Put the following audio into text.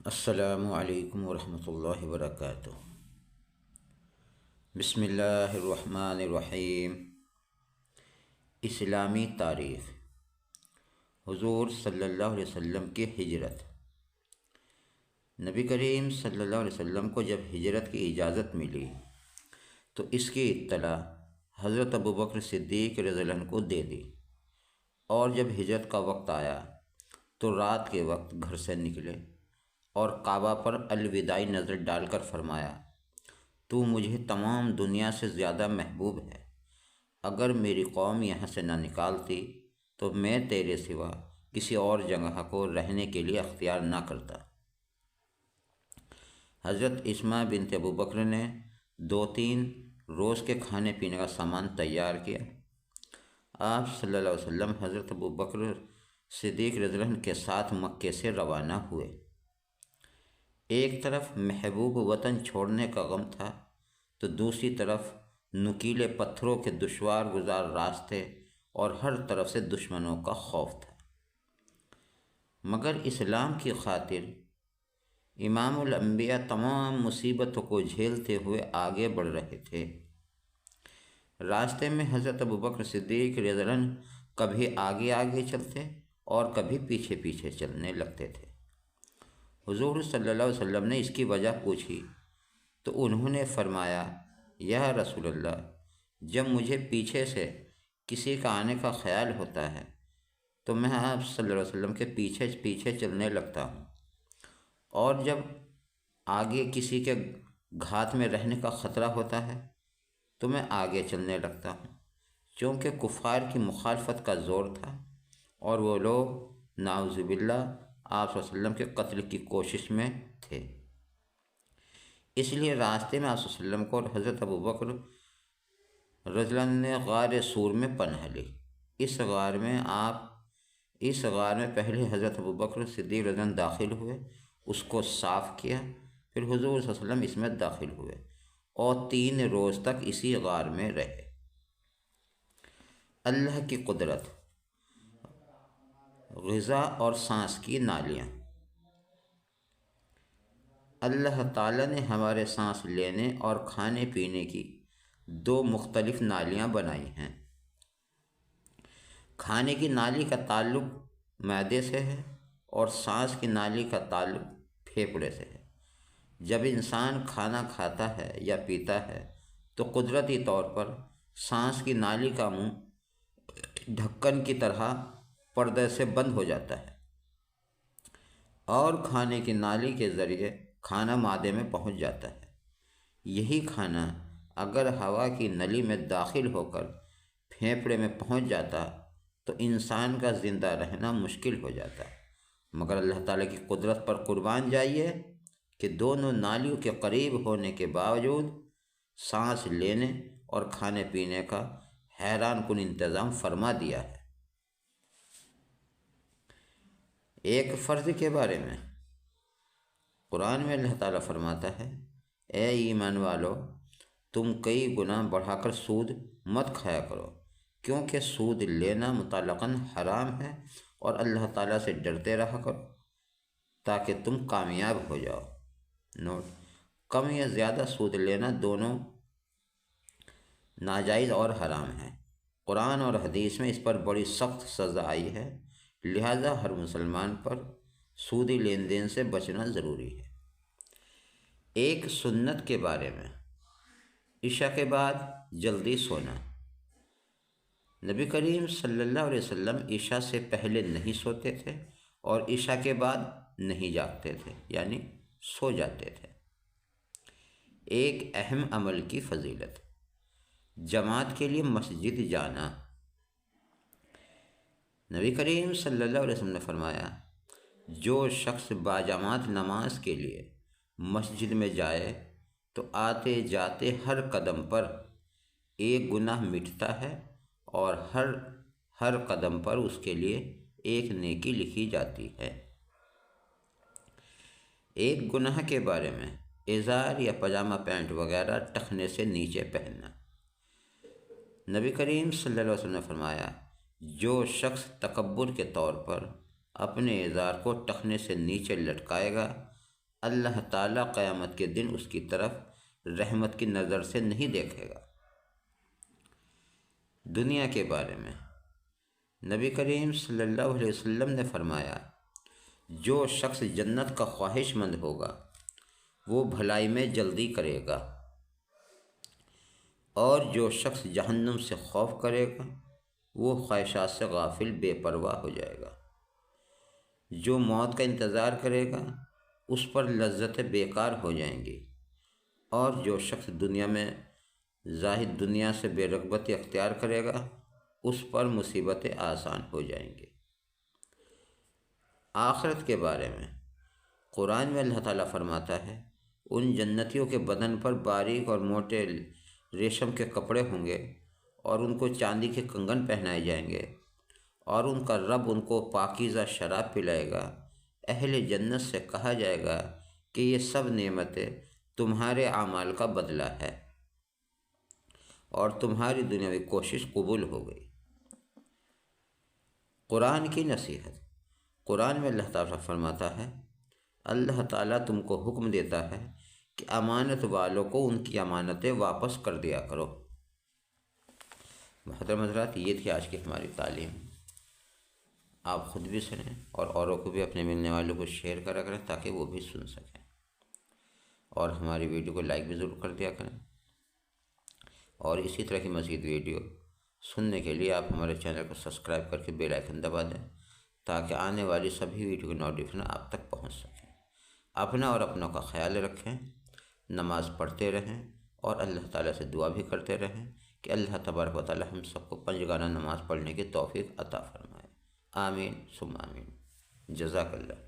السلام علیکم ورحمۃ اللہ وبرکاتہ۔ بسم اللہ الرحمن الرحیم۔ اسلامی تاریخ۔ حضور صلی اللہ علیہ وسلم کی ہجرت۔ نبی کریم صلی اللہ علیہ وسلم کو جب ہجرت کی اجازت ملی تو اس کی اطلاع حضرت ابوبکر صدیق رضی اللہ عنہ کو دے دی، اور جب ہجرت کا وقت آیا تو رات کے وقت گھر سے نکلے اور کعبہ پر الوداعی نظر ڈال کر فرمایا، تو مجھے تمام دنیا سے زیادہ محبوب ہے، اگر میری قوم یہاں سے نہ نکالتی تو میں تیرے سوا کسی اور جگہ کو رہنے کے لیے اختیار نہ کرتا۔ حضرت اسماء بنت ابوبکر نے 2-3 روز کے کھانے پینے کا سامان تیار کیا۔ آپ صلی اللہ علیہ وسلم حضرت ابوبکر صدیق رضی اللہ عنہ کے ساتھ مکے سے روانہ ہوئے۔ ایک طرف محبوب وطن چھوڑنے کا غم تھا تو دوسری طرف نکیلے پتھروں کے دشوار گزار راستے اور ہر طرف سے دشمنوں کا خوف تھا، مگر اسلام کی خاطر امام الانبیاء تمام مصیبتوں کو جھیلتے ہوئے آگے بڑھ رہے تھے۔ راستے میں حضرت ابوبکر صدیق رضی اللہ عنہ کبھی آگے آگے چلتے اور کبھی پیچھے پیچھے چلنے لگتے تھے۔ حضور صلی اللہ علیہ وسلم نے اس کی وجہ پوچھی تو انہوں نے فرمایا، یا رسول اللہ، جب مجھے پیچھے سے کسی کا آنے کا خیال ہوتا ہے تو میں آپ صلی اللہ علیہ وسلم کے پیچھے پیچھے چلنے لگتا ہوں، اور جب آگے کسی کے گھات میں رہنے کا خطرہ ہوتا ہے تو میں آگے چلنے لگتا ہوں، چونکہ کفار کی مخالفت کا زور تھا اور وہ لوگ نعوذ باللہ آپ صلی اللہ علیہ وسلم کے قتل کی کوشش میں تھے۔ اس لیے راستے میں آپ صلی اللہ علیہ وسلم کو اور حضرت ابوبکر رضی اللہ عنہ نے غار سور میں پناہ لی۔ اس غار میں پہلے حضرت ابوبکر صدیق رضی اللہ عنہ داخل ہوئے، اس کو صاف کیا، پھر حضور صلی اللہ علیہ وسلم اس میں داخل ہوئے اور 3 روز تک اسی غار میں رہے۔ اللہ کی قدرت۔ غذا اور سانس کی نالیاں۔ اللہ تعالیٰ نے ہمارے سانس لینے اور کھانے پینے کی 2 مختلف نالیاں بنائی ہیں۔ کھانے کی نالی کا تعلق معدے سے ہے اور سانس کی نالی کا تعلق پھیپھڑے سے ہے۔ جب انسان کھانا کھاتا ہے یا پیتا ہے تو قدرتی طور پر سانس کی نالی کا منہ ڈھکن کی طرح پردے سے بند ہو جاتا ہے، اور کھانے کی نالی کے ذریعے کھانا معدے میں پہنچ جاتا ہے۔ یہی کھانا اگر ہوا کی نلی میں داخل ہو کر پھیپھڑے میں پہنچ جاتا تو انسان کا زندہ رہنا مشکل ہو جاتا، مگر اللہ تعالیٰ کی قدرت پر قربان جائیے کہ دونوں نالیوں کے قریب ہونے کے باوجود سانس لینے اور کھانے پینے کا حیران کن انتظام فرما دیا ہے۔ ایک فرض کے بارے میں قرآن میں اللہ تعالیٰ فرماتا ہے، اے ایمان والو، تم کئی گنا بڑھا کر سود مت کھایا کرو، کیونکہ سود لینا مطلقاً حرام ہے، اور اللہ تعالیٰ سے ڈرتے رہا کرو تاکہ تم کامیاب ہو جاؤ۔ نوٹ: کم یا زیادہ سود لینا دونوں ناجائز اور حرام ہے۔ قرآن اور حدیث میں اس پر بڑی سخت سزا آئی ہے، لہذا ہر مسلمان پر سودی لین دین سے بچنا ضروری ہے۔ ایک سنت کے بارے میں، عشاء کے بعد جلدی سونا۔ نبی کریم صلی اللہ علیہ وسلم عشاء سے پہلے نہیں سوتے تھے اور عشاء کے بعد نہیں جاگتے تھے، یعنی سو جاتے تھے۔ ایک اہم عمل کی فضیلت۔ جماعت کے لیے مسجد جانا۔ نبی کریم صلی اللہ علیہ وسلم نے فرمایا، جو شخص باجماعت نماز کے لیے مسجد میں جائے تو آتے جاتے ہر قدم پر ایک گناہ مٹتا ہے اور ہر قدم پر اس کے لیے ایک نیکی لکھی جاتی ہے۔ ایک گناہ کے بارے میں، ازار یا پاجامہ پینٹ وغیرہ ٹخنے سے نیچے پہننا۔ نبی کریم صلی اللہ علیہ وسلم نے فرمایا، جو شخص تکبر کے طور پر اپنے ازار کو ٹخنے سے نیچے لٹکائے گا اللہ تعالیٰ قیامت کے دن اس کی طرف رحمت کی نظر سے نہیں دیکھے گا۔ دنیا کے بارے میں نبی کریم صلی اللہ علیہ وسلم نے فرمایا، جو شخص جنت کا خواہش مند ہوگا وہ بھلائی میں جلدی کرے گا، اور جو شخص جہنم سے خوف کرے گا وہ خواہشات سے غافل بے پرواہ ہو جائے گا۔ جو موت کا انتظار کرے گا اس پر لذتیں بیکار ہو جائیں گی، اور جو شخص دنیا میں زاہد دنیا سے بے رغبتی اختیار کرے گا اس پر مصیبتیں آسان ہو جائیں گی۔ آخرت کے بارے میں قرآن میں اللہ تعالیٰ فرماتا ہے، ان جنتیوں کے بدن پر باریک اور موٹے ریشم کے کپڑے ہوں گے، اور ان کو چاندی کے کنگن پہنائے جائیں گے، اور ان کا رب ان کو پاکیزہ شراب پلائے گا۔ اہل جنت سے کہا جائے گا کہ یہ سب نعمتیں تمہارے اعمال کا بدلہ ہے، اور تمہاری دنیاوی کوشش قبول ہو گئی۔ قرآن کی نصیحت۔ قرآن میں اللہ تعالیٰ فرماتا ہے، اللہ تعالیٰ تم کو حکم دیتا ہے کہ امانت والوں کو ان کی امانتیں واپس کر دیا کرو۔ محترم حضرات، یہ تھی آج کی ہماری تعلیم۔ آپ خود بھی سنیں اور اوروں کو بھی، اپنے ملنے والوں کو شیئر کرا کریں تاکہ وہ بھی سن سکیں، اور ہماری ویڈیو کو لائک بھی ضرور کر دیا کریں۔ اور اسی طرح کی مزید ویڈیو سننے کے لیے آپ ہمارے چینل کو سبسکرائب کر کے بیل آئیکن دبا دیں تاکہ آنے والی سبھی ویڈیو کی نوٹیفیکیشن آپ تک پہنچ سکیں۔ اپنا اور اپنوں کا خیال رکھیں، نماز پڑھتے رہیں، اور اللہ تعالیٰ سے دعا بھی کرتے رہیں کہ اللہ تبارک و تعالیٰ ہم سب کو پنجگانہ نماز پڑھنے کی توفیق عطا فرمائے۔ آمین ثم آمین۔ جزاک اللہ۔